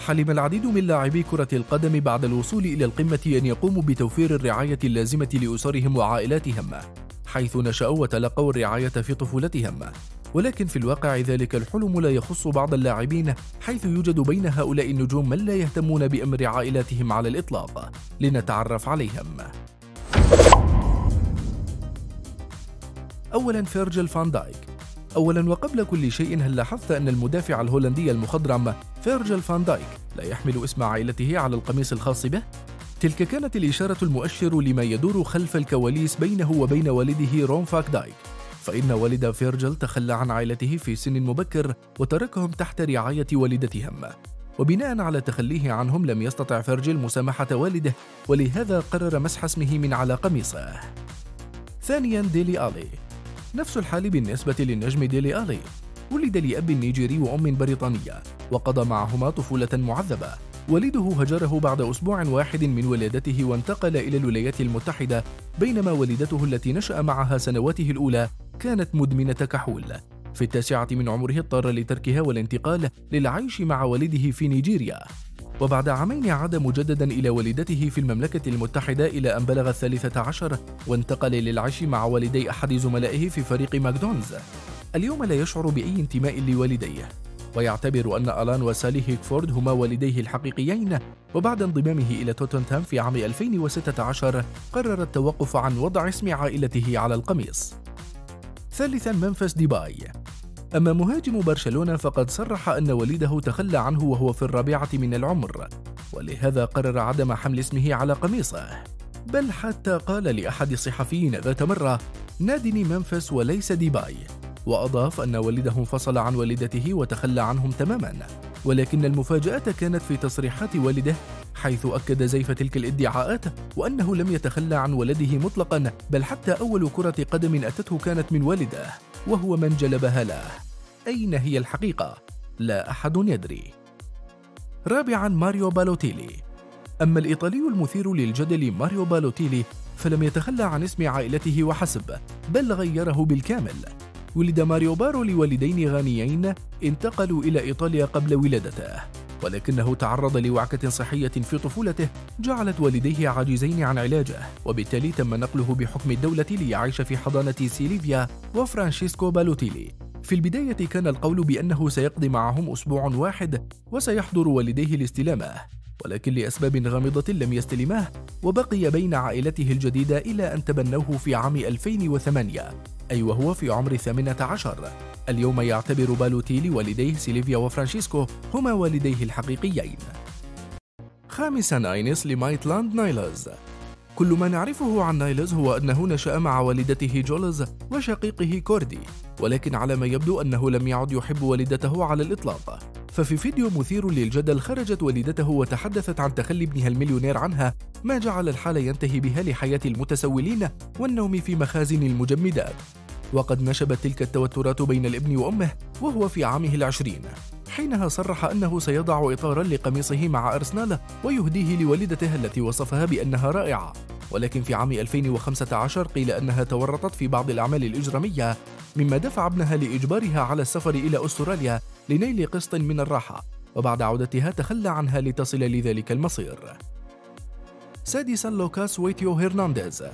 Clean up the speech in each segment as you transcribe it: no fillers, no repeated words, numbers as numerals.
حلم العديد من لاعبي كرة القدم بعد الوصول إلى القمة أن يقوموا بتوفير الرعاية اللازمة لأسرهم وعائلاتهم، حيث نشأوا وتلقوا الرعاية في طفولتهم. ولكن في الواقع ذلك الحلم لا يخص بعض اللاعبين، حيث يوجد بين هؤلاء النجوم من لا يهتمون بأمر عائلاتهم على الإطلاق. لنتعرف عليهم. أولاً، فيرجيل فان دايك. أولاً وقبل كل شيء، هل لاحظت أن المدافع الهولندي المخضرم فيرجيل فان دايك لا يحمل اسم عائلته على القميص الخاص به؟ تلك كانت الإشارة المؤشر لما يدور خلف الكواليس بينه وبين والده رون فاك دايك، فإن والد فيرجيل تخلى عن عائلته في سن مبكر وتركهم تحت رعاية والدتهم، وبناء على تخليه عنهم لم يستطع فيرجيل مسامحة والده، ولهذا قرر مسح اسمه من على قميصه. ثانياً، ديلي آلي. نفس الحال بالنسبة للنجم ديلي آلي. ولد لأب نيجيري وأم بريطانية، وقضى معهما طفولة معذبة. والده هجره بعد أسبوع واحد من ولادته وانتقل إلى الولايات المتحدة، بينما والدته التي نشأ معها سنواته الأولى كانت مدمنة كحول. في 9 من عمره اضطر لتركها والانتقال للعيش مع والده في نيجيريا، وبعد عامين عاد مجددا إلى والدته في المملكة المتحدة إلى أن بلغ 13 وانتقل للعيش مع والدي أحد زملائه في فريق ماكدونالدز. اليوم لا يشعر بأي انتماء لوالديه، ويعتبر أن ألان وسالي هيكفورد هما والديه الحقيقيين. وبعد انضمامه إلى توتنهام في عام 2016 قرر التوقف عن وضع اسم عائلته على القميص. ثالثاً، ممفيس ديباي. أما مهاجم برشلونة فقد صرح أن والده تخلى عنه وهو في 4 من العمر، ولهذا قرر عدم حمل اسمه على قميصه، بل حتى قال لأحد الصحفيين ذات مرة: نادني ممفيس وليس ديباي. وأضاف أن والده انفصل عن والدته وتخلى عنهم تماما، ولكن المفاجأة كانت في تصريحات والده، حيث أكد زيف تلك الادعاءات وأنه لم يتخلى عن ولده مطلقا، بل حتى أول كرة قدم أتته كانت من والده، وهو من جلبها له. أين هي الحقيقة؟ لا أحد يدري. رابعاً، ماريو بالوتيلي. أما الإيطالي المثير للجدل ماريو بالوتيلي فلم يتخلى عن اسم عائلته وحسب، بل غيره بالكامل. ولد ماريو بارو لوالدين غنيين انتقلوا إلى إيطاليا قبل ولادته، ولكنه تعرض لوعكة صحية في طفولته جعلت والديه عاجزين عن علاجه، وبالتالي تم نقله بحكم الدولة ليعيش في حضانة سيليفيا وفرانشيسكو بالوتيلي. في البداية كان القول بأنه سيقضي معهم أسبوع واحد وسيحضر والديه لاستلامه، ولكن لأسباب غامضة لم يستلماه، وبقي بين عائلته الجديدة إلى أن تبنوه في عام 2008، أي وهو في عمر 18. اليوم يعتبر بالوتيلي والديه سيليفيا وفرانشيسكو هما والديه الحقيقيين. خامساً، أينيس لمايتلاند نايلز. كل ما نعرفه عن نايلز هو أنه نشأ مع والدته جولز وشقيقه كوردي، ولكن على ما يبدو أنه لم يعد يحب والدته على الإطلاق. ففي فيديو مثير للجدل خرجت والدته وتحدثت عن تخلي ابنها المليونير عنها، ما جعل الحال ينتهي بها لحياة المتسولين والنوم في مخازن المجمدات. وقد نشبت تلك التوترات بين الابن وأمه وهو في عامه 20، حينها صرح أنه سيضع إطاراً لقميصه مع أرسنال ويهديه لوالدته التي وصفها بأنها رائعة. ولكن في عام 2015 قيل أنها تورطت في بعض الأعمال الإجرامية، مما دفع ابنها لإجبارها على السفر إلى أستراليا لنيل قسط من الراحة، وبعد عودتها تخلى عنها لتصل لذلك المصير. سادساً، لوكاس ويتيو هرنانديز.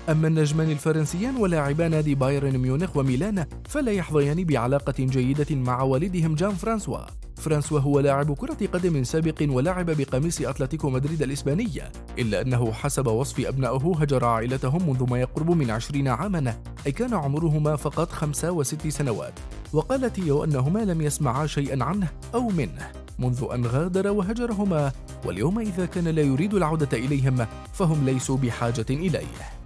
أما النجمان الفرنسيان ولاعبا نادي بايرن ميونخ وميلان فلا يحظيان بعلاقة جيدة مع والدهم جان فرانسوا. فرانسوا هو لاعب كرة قدم سابق ولعب بقميص أتلتيكو مدريد الإسبانية، إلا أنه حسب وصف أبنائه هجر عائلتهم منذ ما يقرب من 20 عاماً، أي كان عمرهما فقط 5 و6 سنوات. وقال تيو أنهما لم يسمعا شيئاً عنه أو منه منذ أن غادر وهجرهما، واليوم إذا كان لا يريد العودة إليهم فهم ليسوا بحاجة إليه.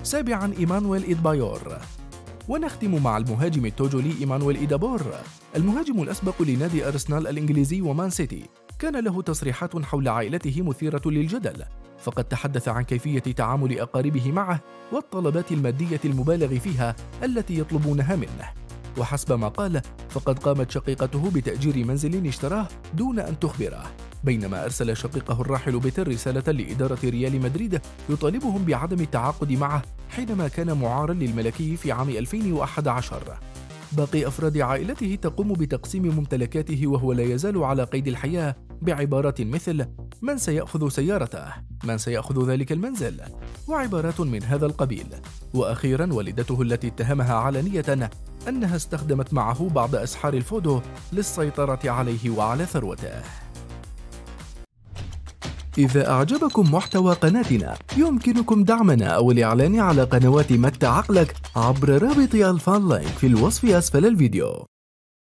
سابعاً، إيمانويل إدبايور. ونختم مع المهاجم التوجولي إيمانويل إيدابور، المهاجم الأسبق لنادي أرسنال الإنجليزي ومان سيتي. كان له تصريحات حول عائلته مثيرة للجدل، فقد تحدث عن كيفية تعامل أقاربه معه والطلبات المادية المبالغ فيها التي يطلبونها منه. وحسب ما قال فقد قامت شقيقته بتأجير منزل اشتراه دون أن تخبره، بينما أرسل شقيقه الراحل بيتر رسالة لإدارة ريال مدريد يطالبهم بعدم التعاقد معه حينما كان معارا للملكي في عام 2011. باقي أفراد عائلته تقوم بتقسيم ممتلكاته وهو لا يزال على قيد الحياة بعبارات مثل: من سيأخذ سيارته؟ من سيأخذ ذلك المنزل؟ وعبارات من هذا القبيل. وأخيرا والدته التي اتهمها علنية أنها استخدمت معه بعض أسحار الفودو للسيطرة عليه وعلى ثروته. إذا أعجبكم محتوى قناتنا يمكنكم دعمنا أو الإعلان على قنوات متع عقلك عبر رابط الفان لايك في الوصف أسفل الفيديو.